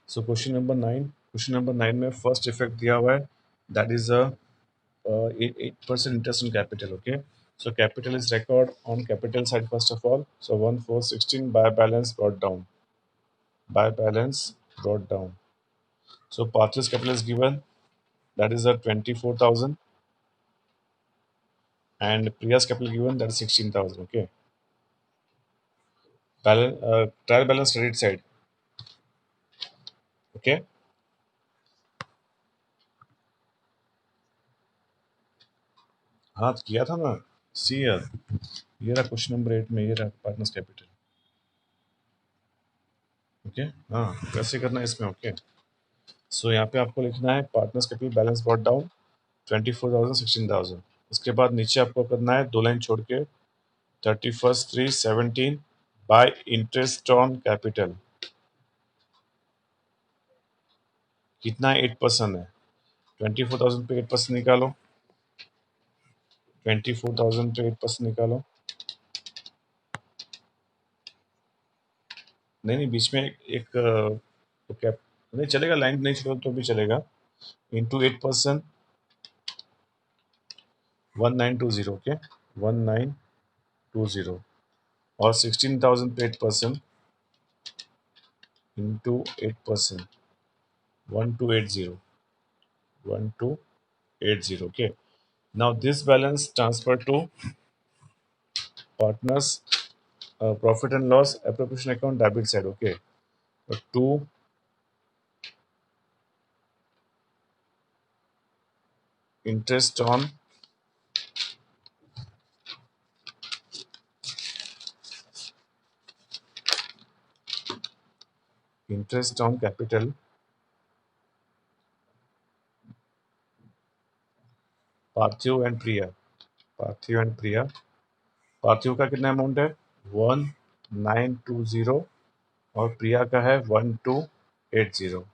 So question number 9 में first effect दिया हुआ है, that is a 8% interest on capital. Okay, so capital is record on capital side first of all. So 1416 by balance brought down. So purchase capital is given, that is a 24,000, and Priya's capital given, that is 16,000. Okay, trial balance credit side. Okay, हाँ तो किया था ना, सी यार, ये रहा question number 8 में, ये रहा पार्टनर्स कैपिटल. ओके, हाँ कैसे करना है इसमें. ओके, सो यहाँ पे आपको लिखना है partners capital balance brought down 24,000 16,000. उसके बाद नीचे आपको करना है 2 लाइन छोड़ के 31/3/17 बाय इंटरेस्ट ऑन कैपिटल. कितना 8% है, 24,000 पे 8% निकालो, 24,000 पे 8% निकालो. नहीं नहीं, बीच में तो कैप नहीं चलेगा, लाइन नहीं छोड़ो तो भी चलेगा. इंटू 8%, 1920. ओके, 1920. और 16,000 पे 8% into 8%, 1280. 1280. Okay, now this balance transfer to partners profit and loss appropriation account debit side. Okay, to interest on capital, Parthiv and Priya. Parthiv का कितना अमाउंट है 1920 और प्रिया का है 1280.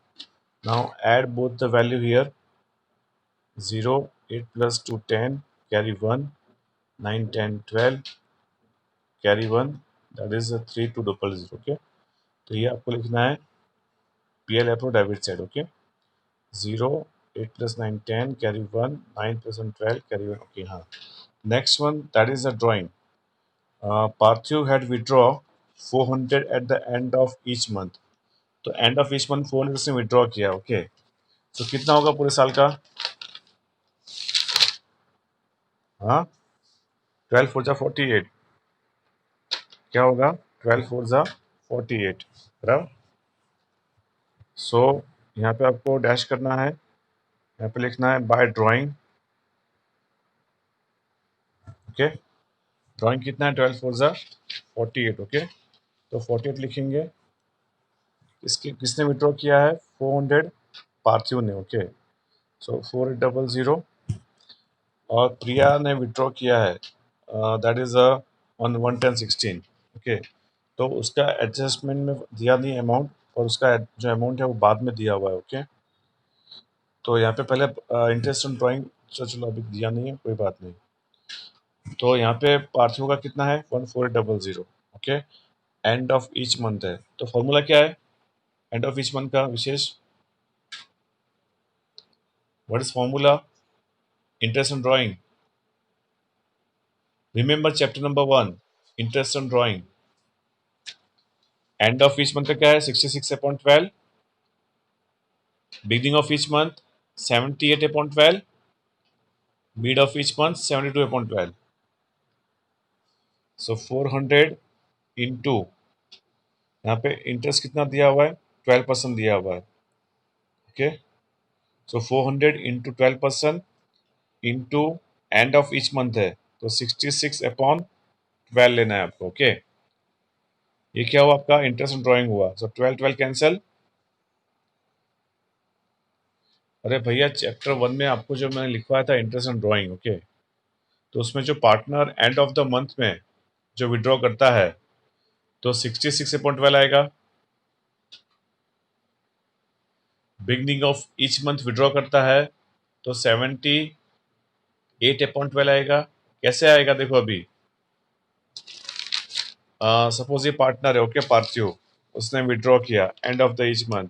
Now add both the value here. 0 8 plus 2 10, carry 1 9 10 12, carry 1, that is a 3200. Okay, तो ये आपको लिखना है PL appro debit side. Okay, 0 8 plus 9 10, carry 1 9 plus 1 12, carry 1. Okay, हाँ. Next one, that is a drawing. Parthiv had withdraw 400 at the end of each month. तो and of each month 400 से withdraw किया. Okay, तो कितना होगा पूरे साल का. हाँ, 12 4 जा 48. क्या होगा 12 4 जा 48, बराबर. सो यहाँ पे आपको डैश करना है, यहाँ पे लिखना है बाय ड्राइंग. ओके, ड्राइंग कितना है 12 4 जा 48. ओके, तो 48 लिखेंगे. किसने विड्रॉ किया है 400, पार्थिव ने. ओके, सो 4800. और प्रिया ने विड्रॉ किया है दैट इज ऑन 11016. ओके, तो उसका एडजस्टमेंट में दिया नहीं अमाउंट, और उसका जो अमाउंट है वो बाद में दिया हुआ है. ओके, तो यहाँ पे पहले इंटरेस्ट ऑन ड्राइंग, चलो अभी दिया नहीं है, कोई बात नहीं. तो यहाँ पे पार्थिव का कितना है 14800. Okay, and of each month है, तो फॉर्मूला क्या है एंड ऑफ ईच मंथ का विशेष. What is formula interest on drawing. Remember chapter number 1 interest on drawing. End of each month का क्या है 66/12. Beginning of each month 78/12. Mid of each month 72/12. So 400 into, यहाँ पे interest कितना दिया हुआ है 12% दिया हुआ है. Okay, so 400 into 12% into and of each month है, तो 66/12 लेना है आपको. ओके, ये क्या हुआ आपका इंटरेस्ट ऑन ड्राइंग हुआ. सो 12 12 कैंसिल. अरे भैया चैप्टर 1 में आपको जो मैंने लिखवाया था इंटरेस्ट ऑन ड्राइंग. ओके, तो उसमें जो partner and of the month में जो विड्रॉ करता है तो 66/12 आएगा. Beginning of each month withdraw करता है तो 78/12 आएगा. कैसे आएगा देखो, अभी सपोज ये पार्टनर है. ओके, पार्थिव. उसने विड्रॉ किया and of the each month,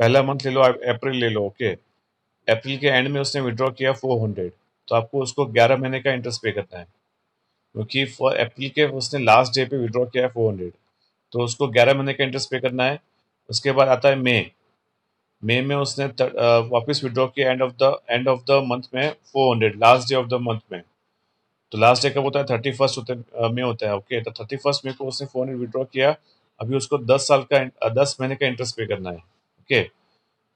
पहला मंथ ले लो, आप अप्रैल ले लो, ओके। अप्रैल के एंड में उसने विड्रॉ किया 400, तो आपको उसको 11 महीने का इंटरेस्ट पे करना है, क्योंकि फॉर अप्रैल के उसने लास्ट डे पे विड्रॉ किया है 400, तो उसको 11 महीने का इंटरेस्ट पे करना है। उसके बाद आता है मई। मई में उसने वापस विड्रॉ किया एंड ऑफ द मंथ में 400, last day of the month में। तो लास्ट डे कब होता है? 31st में होता है, ओके। तो 31st में को उसने 400 विड्रॉ किया, अभी उसको 10 साल का 10 महीने का इंटरेस्ट पे करना है, ओके।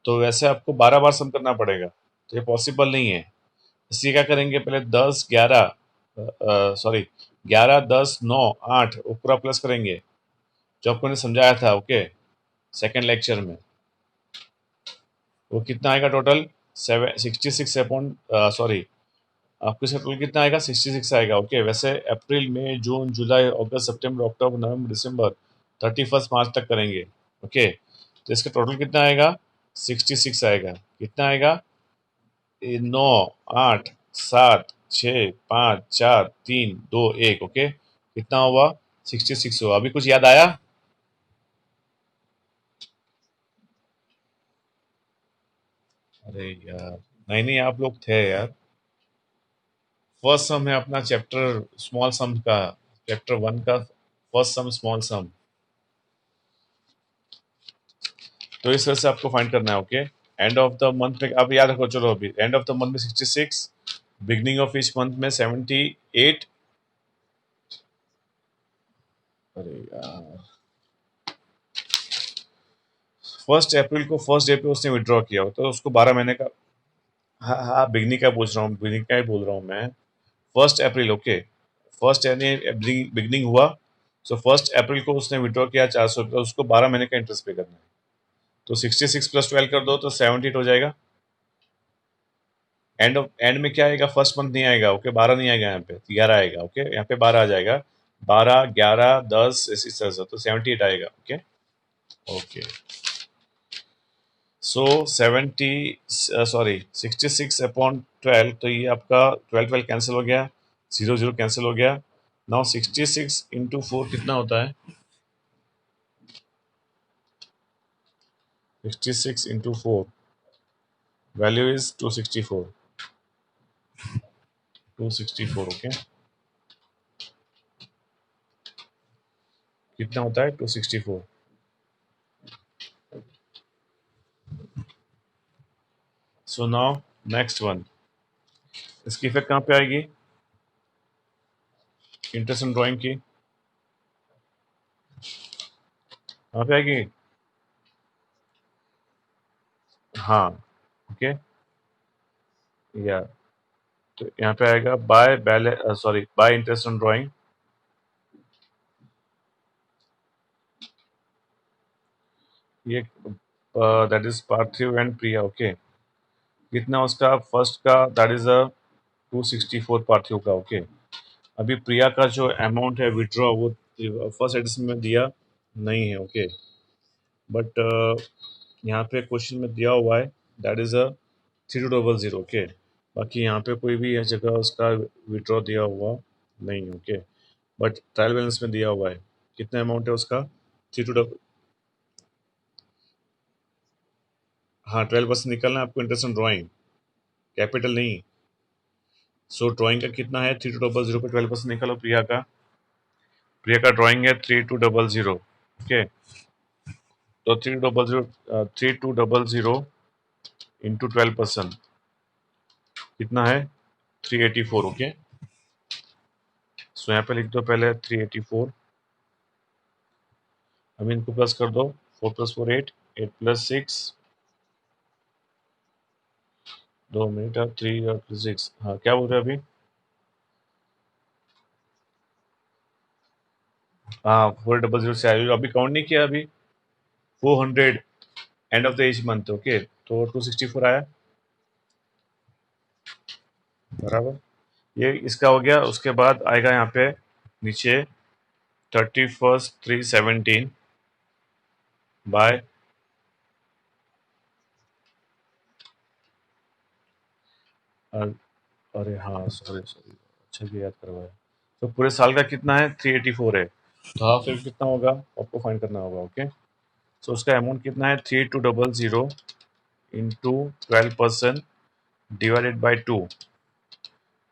तो वैसे आपको 12 बार सम करना पड़ेगा, तो ये पॉसिबल नहीं है। इसलिए क्या करेंगे, पहले 11 10 9 8 वो पूरा प्लस करेंगे, जो आपको ने समझाया था, ओके, सेकेंड लेक्चर में। वो कितना आएगा टोटल? 66 अपॉन सॉरी, आपको इसका टोटल कितना आएगा? 66 आएगा, ओके। वैसे अप्रैल मई जून जुलाई अगस्त सितंबर अक्टूबर नवंबर दिसंबर 31 मार्च तक करेंगे, ओके। तो इसका टोटल कितना आएगा? 66 आएगा। कितना आएगा? 9 8 7 6 5 4 3 2 1, ओके। कितना हुआ? 66 हुआ। अभी कुछ याद आया? अरे यार, नहीं नहीं, आप लोग थे यार। फर्स्ट सम है अपना चैप्टर स्मॉल सम का, चैप्टर 1 का फर्स्ट सम स्मॉल सम। तो इस वजह से आपको फाइंड करना है, okay. And of the month में आप याद रखो, चलो अभी एंड ऑफ द मंथ में 66, बिगनिंग ऑफ ईच मंथ में 78। अरे यार, फर्स्ट अप्रैल को फर्स्ट डे पे उसने विड्रॉ किया हो, तो उसको 12 महीने का। हाँ हाँ, बिगनिंग का पूछ रहा हूँ, बिगनिंग का ही बोल रहा हूँ मैं। First April, okay. फर्स्ट यानी बिगनिंग हुआ, सो फर्स्ट अप्रैल को उसने विड्रॉ किया 400, तो उसको 12 महीने का इंटरेस्ट पे करना है। तो 66 प्लस 12 कर दो तो 78 हो जाएगा। एंड में क्या आएगा? फर्स्ट मंथ नहीं आएगा, ओके। 12 नहीं आएगा, यहाँ पे 11 आएगा, ओके। यहाँ पे 12 आ जाएगा, 12 11 10 इसी तरह से, तो 78 आएगा, ओके। ओके, सो 66 अपॉन 12, तो ये आपका 12 12 कैंसिल हो गया, 0 0 कैंसिल हो गया। नाउ 66 इंटू 4 कितना होता है? 66 इंटू 4 वैल्यू इज 264, 264, ओके। कितना होता है? 264। सो नाउ नेक्स्ट वन, इसकी इफेक्ट कहाँ पे आएगी? इंटरेस्ट एंड ड्राइंग की कहाँ पे आएगी? हाँ, ओके। या तो यहाँ पे आएगा बाय इंटरेस्ट एंड ड्राइंग। ये that is Parthiv and Priya, okay. कितना उसका फर्स्ट का? दैट इज अ 264 पार्थिव का, ओके। अभी प्रिया का जो अमाउंट है विड्रॉ, वो फर्स्ट एडिशन में दिया नहीं है, ओके। बट यहाँ पे क्वेश्चन में दिया हुआ है, दैट इज अ 3200, ओके। बाकी यहाँ पे कोई भी जगह उसका विड्रॉ दिया हुआ नहीं है, ओके। बट ट्रायल बैलेंस में दिया हुआ है। कितना अमाउंट है उसका? 32। हाँ, 12% निकलना है आपको, इंटरेस्ट ऑन ड्राइंग, कैपिटल नहीं। सो ड्राइंग का कितना है? 3200 पे 12% निकालो प्रिया का। प्रिया का ड्राइंग है 3200, ओके। तो 3200 इंटू 12% कितना है? 384, ओके। सो यहाँ पे लिख दो पहले 384, अब इनको प्लस कर दो। 4 + 4 8, 8 + 6, 2 मिनट, 3 और 6, हाँ क्या बोल रहे हैं अभी? हाँ, 400 से आया, अभी काउंट नहीं किया अभी। 400 end of the age month, okay. तो 264 आया, बराबर। ये इसका हो गया। उसके बाद आएगा यहाँ पे नीचे 31st 3/17 बाय, अरे हाँ, सॉरी सॉरी, अच्छा कि याद करवाया। तो पूरे साल का कितना है? 384 है। तो हाफ ईयर कितना होगा आपको फाइंड करना होगा, ओके। तो उसका अमाउंट कितना है 3200 इंटू 12% डिवाइडेड बाई 2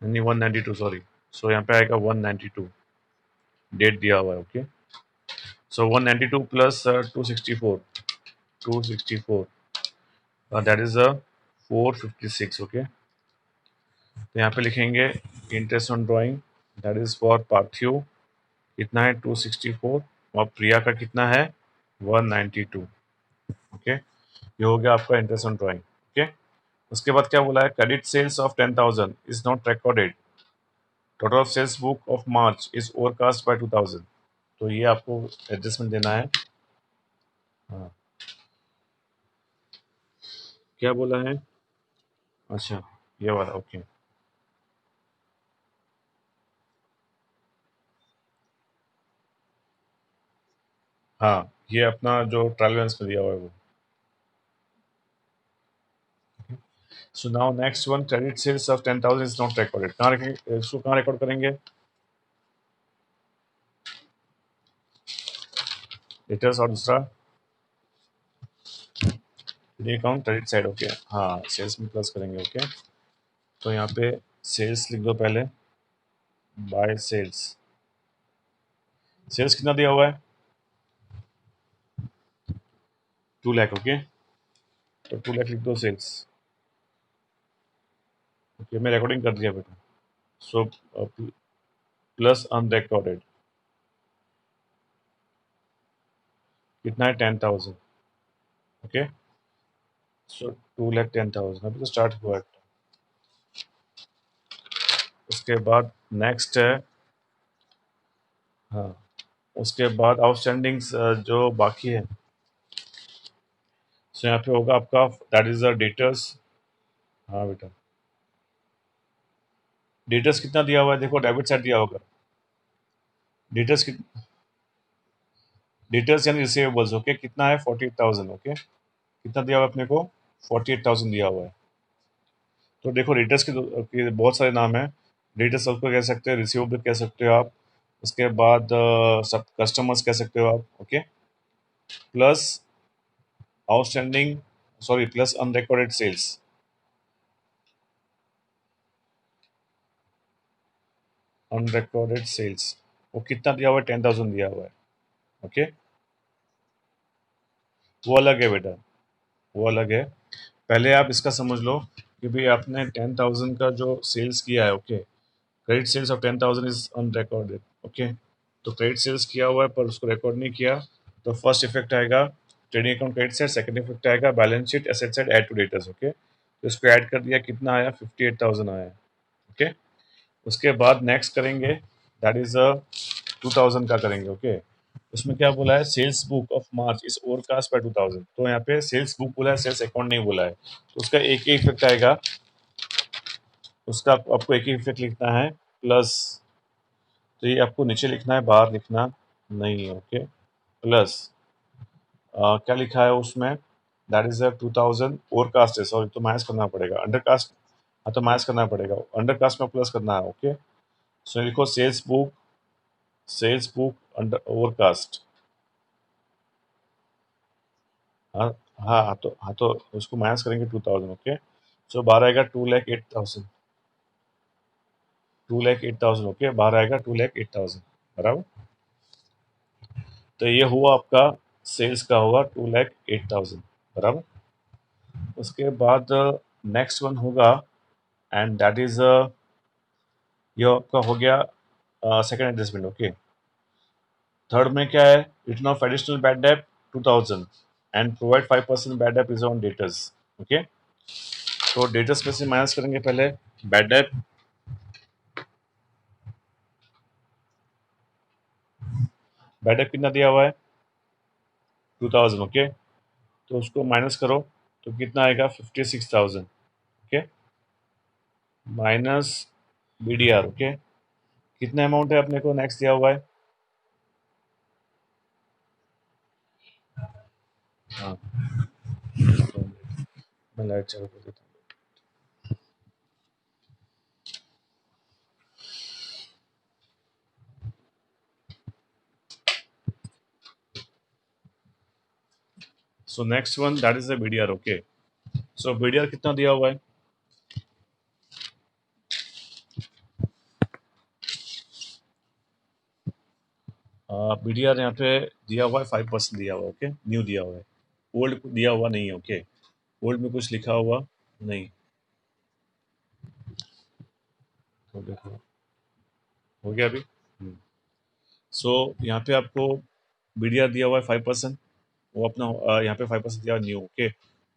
यानी 192 सॉरी। सो यहाँ पे आएगा 192 डेट दिया हुआ है। Okay so 192 plus 264 that is 456। Okay तो यहाँ पे लिखेंगे interest on drawing that is for Parthiv कितना है 264 और प्रिया का कितना है 192। ओके ये हो गया आपका इंटरेस्ट ऑन ड्राइंग। ओके उसके बाद क्या बोला है credit sales of 10,000 is not recorded total of sales book of March is overcast by 2000। तो ये आपको एडजस्टमेंट देना है। हाँ क्या बोला है अच्छा ये वाला ओके हाँ ये अपना जो ट्रायल बैलेंस में दिया हुआ है वो। So now next one credit sales of 10,000 is not recorded कहाँ रखेंगे इसको कहाँ रिकॉर्ड करेंगे रिटर्न्स और दूसरा ये अकाउंट क्रेडिट साइड। ओके हाँ सेल्स में प्लस करेंगे। ओके तो यहाँ पे सेल्स लिख दो पहले बाय सेल्स सेल्स कितना दिया हुआ है 2 लाख। ओके तो 2 लाख लिख दो सेल्स। ओके मैं रिकॉर्डिंग कर दिया बेटा। सो प्लस अनरिकॉर्डेड कितना है 10,000। ओके सो 2,10,000 अभी तो स्टार्ट हुआ है। उसके बाद नेक्स्ट है हाँ उसके बाद आउटस्टैंडिंग जो बाकी है सो यहाँ पे होगा आपका दैट इज द डेटर्स। हाँ बेटा डेटर्स कितना दिया हुआ है देखो डेबिट साइड दिया होगा डेटर्स डेटर्स यानी रिसीवेबल्स। ओके कितना है 48,000। ओके कितना दिया हुआ है अपने को 48,000 दिया हुआ है। तो देखो डेटर्स के बहुत सारे नाम है डेटर्स सबको कह सकते हो रिसीवेबल कह सकते हो आप। उसके बाद सब कस्टमर्स कह सकते हो आप। Okay plus outstanding sorry plus unrecorded sales unrecorded sales वो कितना दिया हुआ है 10,000 दिया हुआ है। ओके वो अलग है बेटा वो अलग है। पहले आप इसका समझ लो कि भाई आपने 10,000 का जो सेल्स किया है। Okay credit sales of 10,000 is unrecorded. Okay तो क्रेडिट सेल्स किया हुआ है पर उसको रिकॉर्ड नहीं किया तो फर्स्ट इफेक्ट आएगा trading account credit side second effect आएगा balance sheet asset side add to debtors. Okay तो इसको ऐड कर दिया कितना आया 58,000 आया। ओके उसके बाद नेक्स्ट करेंगे दैट इज 2,000 का करेंगे। ओके उसमें क्या बोला है sales book of March is overcast by 2,000। तो यहाँ पे सेल्स बुक बोला है सेल्स अकाउंट नहीं बोला है तो उसका एक ही इफेक्ट आएगा उसका आपको एक ही इफेक्ट लिखना है प्लस। तो ये आपको नीचे लिखना है बाहर लिखना नहीं है। ओके प्लस क्या लिखा है उसमें दैट इज 2,000 ओवरकास्ट है सॉरी तो माइनस करना पड़ेगा अंडरकास्ट। हाँ तो माइनस करना पड़ेगा अंडरकास्ट में प्लस करना है। ओके सो लिखो सेल्स बुक अंडर ओवरकास्ट। हाँ हाँ तो उसको माइनस करेंगे 2,000। ओके सो बाहर आएगा 2,08,000 2,08,000। ओके बाहर आएगा 2,08,000 बराबर। तो ये हुआ आपका सेल्स का हुआ 2,08,000 बराबर। उसके बाद नेक्स्ट वन होगा एंड दैट इज ये आपका हो गया सेकंड एडजस्टमेंट। ओके थर्ड में क्या है return of additional bad debt 2,000 and provide 5% bad debt is on debtors. Okay तो डेटर्स में से माइनस करेंगे पहले बैड डेट बैड डेट कितना दिया हुआ है 2,000। ओके तो उसको माइनस करो तो कितना आएगा 56,000। Okay minus BDR। ओके कितना अमाउंट है अपने को नेक्स्ट दिया हुआ है हाँ तो मैं लाइट चालू कर देता हूँ। So next one that is the BDR. Okay, so BDR कितना दिया हुआ है? बीडीआर यहाँ पे दिया हुआ है 5% दिया हुआ है। ओके, न्यू दिया हुआ है, ओल्ड दिया हुआ नहीं है। ओके, ओल्ड में कुछ लिखा हुआ नहीं। तो देखो हो गया अभी। सो यहाँ पे आपको बीडीआर दिया हुआ है 5%, वो अपना यहाँ पे 5% दिया हुआ न्यू। ओके,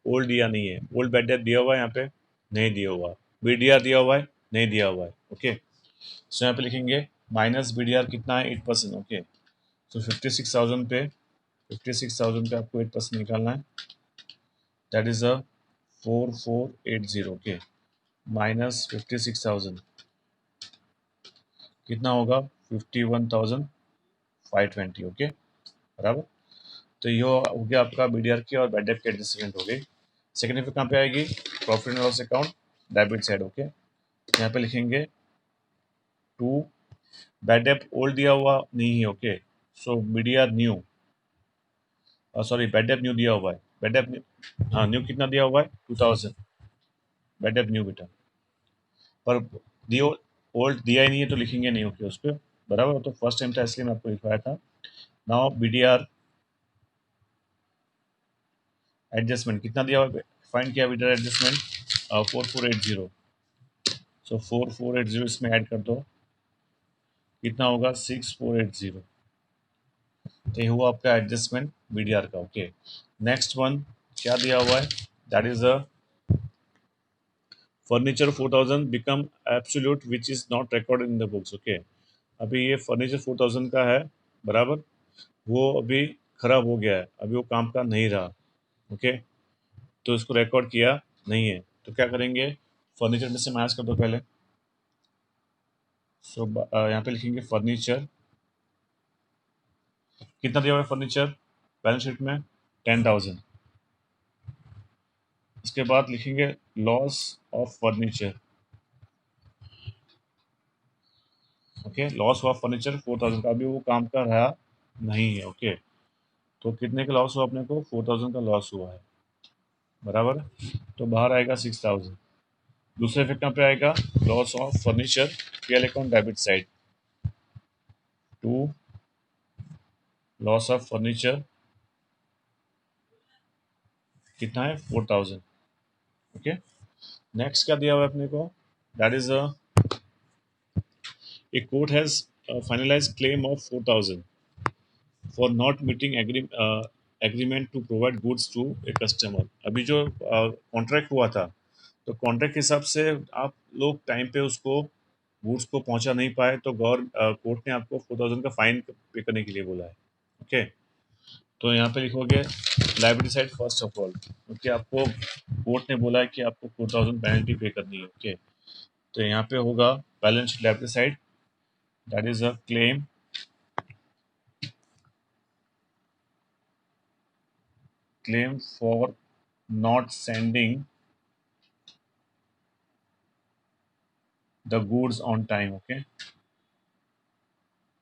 ओल्ड दिया नहीं है, ओल्ड बैड डेट दिया हुआ है यहाँ पे नहीं दिया हुआ, बीडीआर दिया हुआ है नहीं दिया हुआ है। ओके, सो यहाँ पे लिखेंगे माइनस बीडीआर कितना है 8%। ओके, सो 56,000 पे 56,000 पे आपको 8% निकालना है, that is a 4480। Okay, minus 56,000 कितना होगा 51,520। ओके, बराबर। तो ये हो गया आपका बीडीआर की और बैड डेट की एडजस्टमेंट हो गई। सेकेंड पे कहाँ पे आएगी? Profit and loss account, debit side. Okay, यहाँ पे लिखेंगे 2, बैड डेट ओल्ड दिया हुआ नहीं है। Okay, so BDR new, sorry bad debt new दिया हुआ है, बैड डेट हाँ न्यू कितना दिया हुआ है 2000, बैड डेट न्यू बेटा, पर दियो ओल्ड दिया ही नहीं है तो लिखेंगे नहीं। ओके उस पर बराबर। तो फर्स्ट टाइम था इसलिए मैं आपको लिखवाया था। नाउ बीडीआर एडजस्टमेंट कितना दिया हुआ है, फाइंड किया बीडीआर एडजस्टमेंट 4480। सो 4480 इसमें ऐड कर दो, कितना होगा 6480। तो ये हुआ आपका एडजस्टमेंट बीडीआर का। ओके, नेक्स्ट वन क्या दिया हुआ है, that is a furniture 4000 become absolute which is not recorded in the books. Okay, अभी ये फर्नीचर 4000 का है बराबर, वो अभी खराब हो गया है, अभी वो काम का नहीं रहा। ओके, तो इसको रिकॉर्ड किया नहीं है, तो क्या करेंगे, फर्नीचर में से माइनस कर दो पहले। सो यहाँ पे लिखेंगे फर्नीचर कितना दिया हुआ है, फर्नीचर बैलेंस शीट में 10,000। इसके बाद लिखेंगे loss of furniture. Okay, loss of furniture 4000 का, अभी वो काम का रहा नहीं है। ओके, तो कितने का लॉस हुआ अपने को, 4000 का लॉस हुआ है बराबर, तो बाहर आएगा 6000। दूसरे इफेक्ट कहाँ पे आएगा, loss of furniture PL account debit side, to loss of furniture कितना है 4000। ओके, नेक्स्ट क्या दिया हुआ है अपने को, that is a court has finalized claim of 4000 for not meeting agreement to provide goods to a customer। अभी जो कॉन्ट्रैक्ट हुआ था, तो कॉन्ट्रैक्ट के हिसाब से आप लोग टाइम पे उसको गुड्स को पहुंचा नहीं पाए, तो कोर्ट ने आपको 4000 का फाइन पे करने के लिए बोला है। ओके, तो यहाँ पे लिखोगे liability side first of all, क्योंकि आपको कोर्ट ने बोला है कि आपको 4000 पेनल्टी पे करनी है। ओके, तो यहाँ पे होगा balance liability side, that is a claim for not sending the goods on time। okay,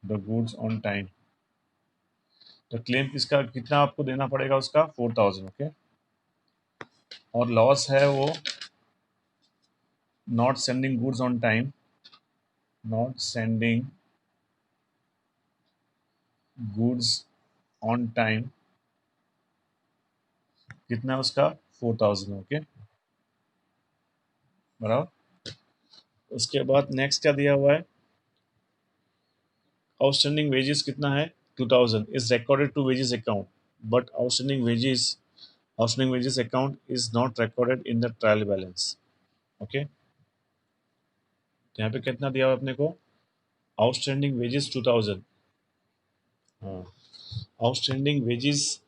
the goods on time, तो क्लेम किसका कितना आपको देना पड़ेगा, उसका 4000। ओके, और लॉस है वो not sending goods on time, not sending goods on time, कितना है उसका 4000। ओके, बराबर। उसके बाद नेक्स्ट क्या दिया हुआ है, आउटस्टैंडिंग वेजेस कितना है 2000 is recorded to wages account, but outstanding wages account is not recorded in the trial balance. Okay, तो यहाँ पे कितना दिया हुआ अपने को, आउटस्टैंडिंग वेजेस 2000, हाँ, outstanding wages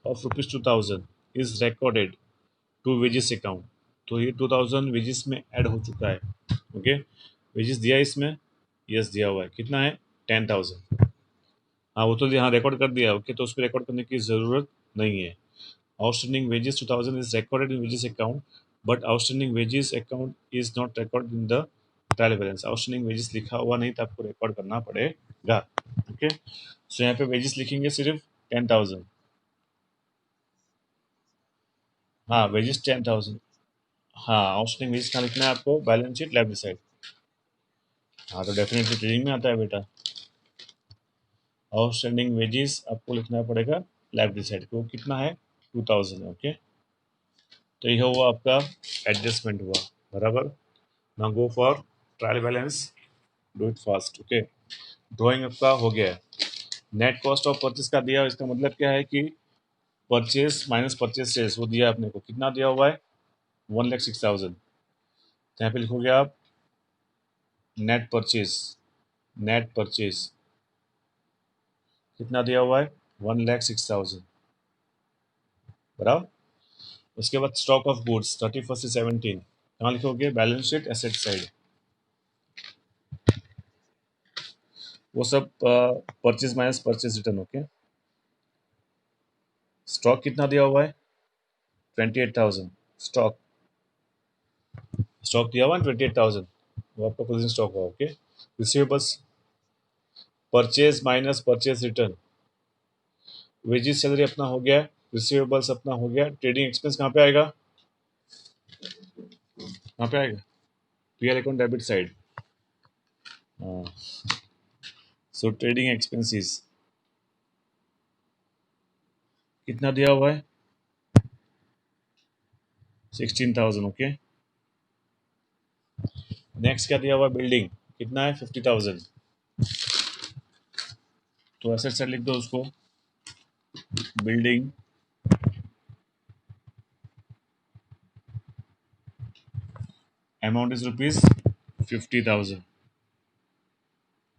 of ₹2000 is recorded to wages account, तो ये 2000 वेजेस में ऐड हो चुका है। ओके, वेजेस दिया है इसमें, यस दिया हुआ है, कितना है 10,000। हाँ वो तो यहाँ रिकॉर्ड कर दिया। ओके, तो उस पर रिकॉर्ड करने की ज़रूरत नहीं है। Outstanding wages 2000 is recorded in wages account, but outstanding wages account is not recorded in the trial balance. Outstanding wages लिखा हुआ नहीं तो आपको रिकॉर्ड करना पड़ेगा। ओके, सो यहाँ पे वेजेस लिखेंगे सिर्फ 10,000। हाँ वेजेस 10,000। हाँ आउटस्टैंडिंग वेजेस कहाँ लिखना है आपको? Balance sheet left side. हाँ तो डेफिनेटली ट्रेडिंग में आता है बेटा। आउटस्टैंडिंग वेजेस आपको लिखना पड़ेगा लेफ्ट साइड को, कितना है? 2,000। ओके, तो यह हुआ आपका एडजस्टमेंट हुआ, बराबर। Now go for trial balance, do it fast. Okay, drawing आपका हो गया है। नेट कॉस्ट ऑफ परचेस का दिया, इसका मतलब क्या है कि परचेस माइनस परचेस सेल्स, वो दिया आपने को, कितना दिया हुआ है? 1,06,000। तो यहाँ पे लिखोगे आप नेट परचेस, नेट परचेस कितना दिया हुआ है? 1,06,000, बराबर। उसके बाद स्टॉक ऑफ गुड्स 31/17, कहाँ लिखोगे? Balance sheet asset side. वो सब purchase minus purchase return. Okay, stock कितना दिया हुआ है? 28,000। स्टॉक, स्टॉक दिया हुआ है 28,000, वो आपका क्लोजिंग स्टॉक हुआ। Okay, receivables purchase minus purchase return, wages salary अपना हो गया, रिसीवेबल्स अपना हो गया, ट्रेडिंग एक्सपेंस कहाँ पे आएगा? कहाँ पे आएगा? PL account debit side. हाँ, सो ट्रेडिंग एक्सपेंसेस कितना दिया हुआ है? 16,000। ओके, नेक्स्ट क्या दिया हुआ है? बिल्डिंग कितना है? 50,000। तो एसेट साइड लिख दो उसको, building amount is rupees 50,000।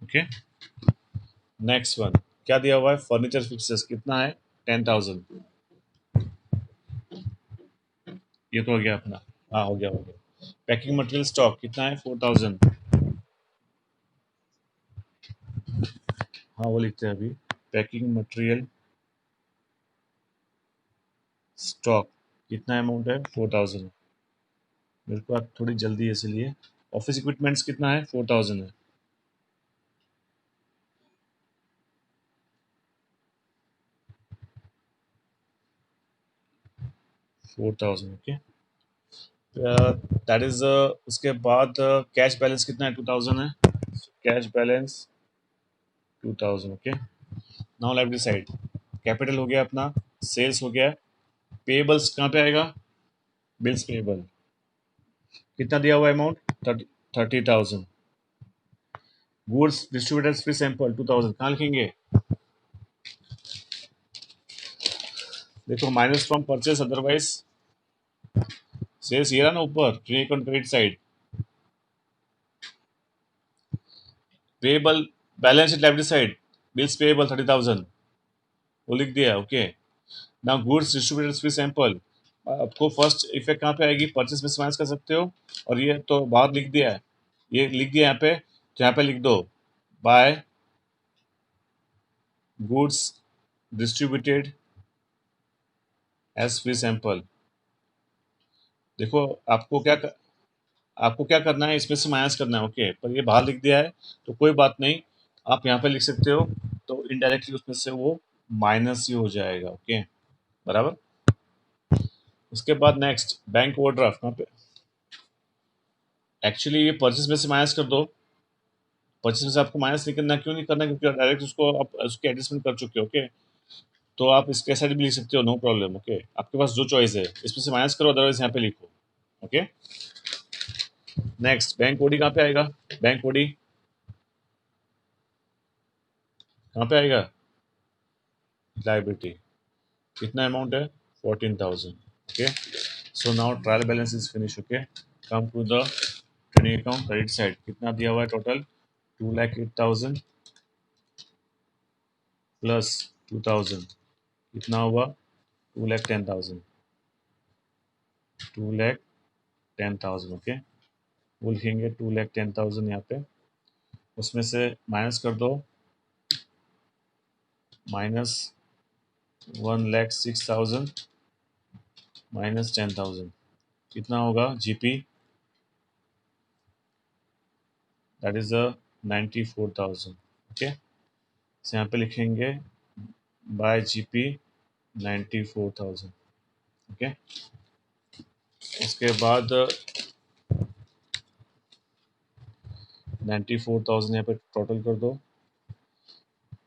Okay, next one क्या दिया हुआ है? फर्नीचर फिक्सर्स कितना है? 10,000। ये तो हो गया अपना। हाँ हो गया, हो गया। पैकिंग मटेरियल स्टॉक कितना है? 4,000। हाँ वो लिखते हैं अभी। पैकिंग मटेरियल स्टॉक कितना अमाउंट है? 4,000। मेरे को अब थोड़ी जल्दी है इसलिए। ऑफिस इक्विपमेंट्स कितना है? 4,000 है। 4,000। Okay, that is. उसके बाद कैश बैलेंस कितना है? 2,000 है। Cash balance 2,000। Okay, now left side capital हो गया अपना, सेल्स हो गया, पेबल्स कहाँ पे आएगा? बिल्स पेबल कितना दिया हुआ amount? 30,000। Goods distributors free sample 2,000, कहाँ लिखेंगे? देखो minus from purchase otherwise sales, ये रहा ना ऊपर, trade on credit side. Payable balance sheet left side, bills payable 30,000, वो लिख दिया। ओके, ना गुड्स डिस्ट्रीब्यूटर्स फ्री सैंपल, आपको फर्स्ट इफेक्ट कहाँ पे आएगी? परचेस में से माइनस कर सकते हो, और ये तो बाहर लिख दिया है, ये लिख दिया यहाँ पे, तो यहाँ पे लिख दो by goods distributed as free sample. देखो आपको क्या करना है? इसमें से माइनस करना है। ओके, पर ये बाहर लिख दिया है तो कोई बात नहीं, आप यहाँ पे लिख सकते हो, तो इनडायरेक्टली उसमें से वो माइनस ही हो जाएगा। ओके, बराबर। उसके बाद नेक्स्ट बैंक ओवरड्राफ्ट, कहाँ पे? एक्चुअली ये परचेस में से माइनस कर दो, परचेस में से आपको माइनस नहीं करना। क्यों नहीं करना? क्योंकि डायरेक्ट उसको आप उसके एडजस्टमेंट कर चुके हो। ओके, तो आप इसके साइड भी लिख सकते हो, नो प्रॉब्लम। ओके, आपके पास जो चॉइस है, इसमें से माइनस करो, अदरवाइज यहाँ पे लिखो। ओके, नेक्स्ट बैंक ओडी कहाँ पे आएगा? बैंक ओडी कहाँ पे आएगा? लाइबिलिटी कितना अमाउंट है? 14,000। Okay, so now trial balance is finish. Okay, come to the trading account credit side, कितना दिया हुआ है टोटल? 2,08,000 प्लस 2,000, कितना हुआ? 2,10,000। 2,10,000। ओके, वो लिखेंगे 2,10,000 यहाँ पे, उसमें से माइनस कर दो, माइनस 1,06,000 माइनस 10,000, कितना होगा? GP that is 94,000। ओके, तो यहाँ पे लिखेंगे बाय जीपी 94,000। ओके, उसके बाद 94,000 यहाँ पे टोटल कर दो,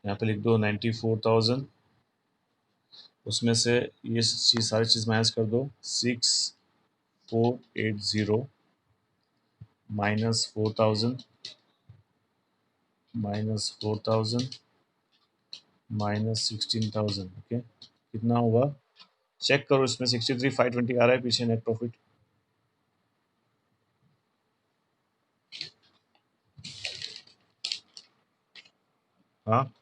यहाँ पे लिख दो 94,000, उसमें से ये चीज़ सारी चीज़ माइनस कर दो, 6480 माइनस 4,000 माइनस 4,000 माइनस 16,000। ओके, कितना हुआ चेक करो, इसमें 63,520 आ रहा है पीछे नेट प्रॉफिट। हाँ,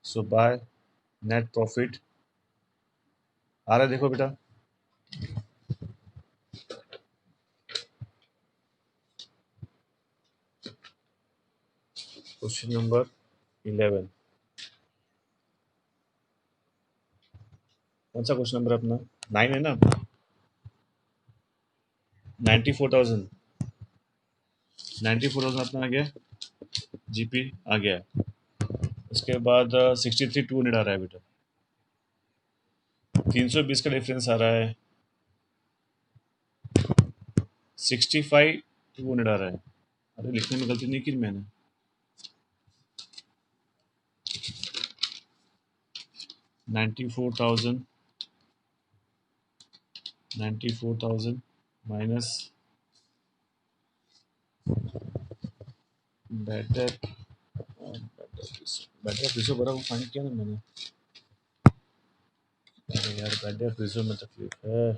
सो बाय नेट प्रॉफिट आ रहा है, देखो बेटा। क्वेश्चन नंबर 11, कौन सा क्वेश्चन नंबर है अपना? 9 है ना? 94,000 अपना आ गया, जीपी आ गया। उसके बाद 63,200 आ रहा है बेटा, 320 का डिफरेंस आ रहा है, 65,200 आ रहा है। अरे लिखने में गलती नहीं की मैंने, 94,000 माइनस बेटर प्रिजो बड़ा वो फाइंड किया ना मैंने। अरे यार बेटर प्रिजो में तकलीफ है।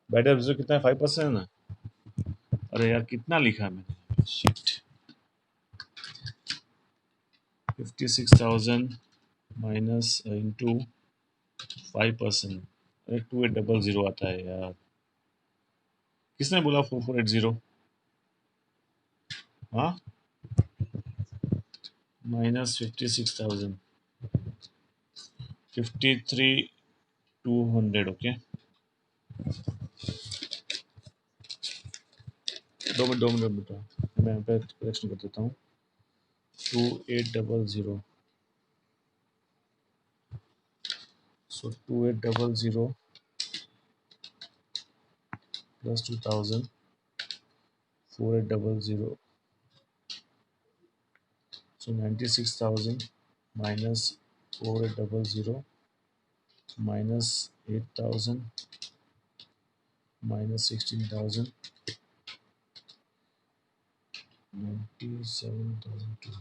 बेटर प्रिजो कितना है? 5% है ना? अरे यार कितना लिखा है मैंने, शिट। 56,000 माइनस इंटू 5%, अरे 2800 आता है यार। किसने बोला 4480? हाँ, माइनस 56,000, 53,200। ओके, 2 मिनट बेटा, मैं यहाँ पे करेक्शन कर देता हूँ। 2800, सो 2800 plus 2,000, 4800, so 96,000 minus 4800 minus 8,000 minus 16,000, 97,200।